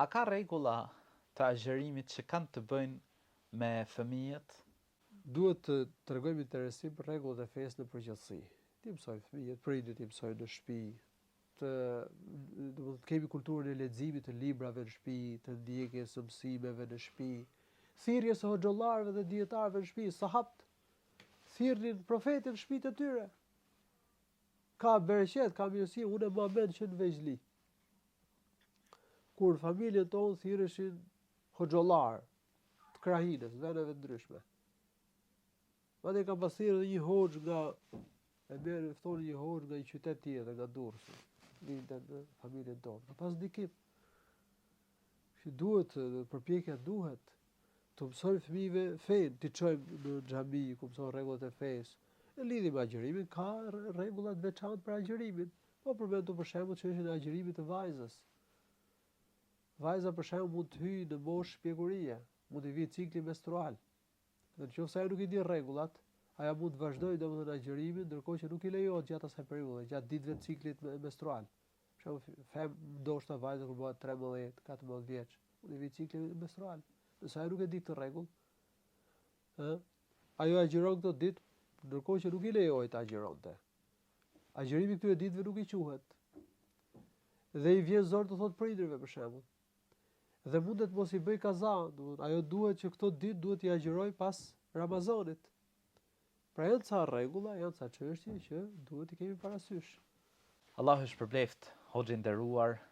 A ka rregulla të agjerimit që kanë të bëjnë me fëmijët? Duhet të tregojmë interesim për rregullat e fesë në përgjithësi. Ti mësoj fëmijët, prindërit i mësojnë në shtëpi, do të kemi kulturën e leximit të librave në shtëpi, të ndjekjes së mësimeve në shtëpi, thirrjes së hoxhallarëve dhe dietarëve në shtëpi, sahabët thirrnin profetin në shtëpitë e tyre. Ka bereqet, ka mirësi, unë e Muhamet që në Veçli. Kur familjen tonë thirreshin hoxhallar të krahinës, vendeve ndryshme. Madje ka pasur edhe një hoxh nga ftonin një hoxh nga një qytet tjetër, nga Durrësi. Lindën në familjen tonë. Ka pas ndikim. Që duhet, përpjekja duhet të mësojmë fëmijëve fen, të çojmë në xhami, ku mësojnë rregullat e fesë. Në lidhje me agjërimin ka rregulla të veçantë për agjërimin. Po përmendu për shembull çështjen e agjërimit të vajzës. Vajza për shembull mund të hyjë në moshë pjekurie, mund të vijë cikli menstrual. Dhe nëse ajo nuk i di rregullat, ajo mund të vazhdojë domethënë agjërimin, ndërkohë që nuk i lejohet gjatë asaj periudhe, gjatë ditëve të ciklit menstrual. Për shembull, ndoshta vajza kur bëhet 13, 14 vjeç, mund të vijë cikli menstrual. Nëse ajo nuk e di këtë rregull, ajo agjëron këto ditë, ndërkohë që nuk i lejohet të agjëronte. Agjërimi këtyre ditëve nuk i quhet. Dhe i vjen zor të thotë prindërve për shembull. Dhe mundet mos i bëj kaza, ajo duhet që këto ditë duhet i agjëroj pas Ramazanit. Pra janë ca rregulla, janë ca çështje që duhet i kemi parasysh. Allahu shpërbleft, hoxhë nderuar.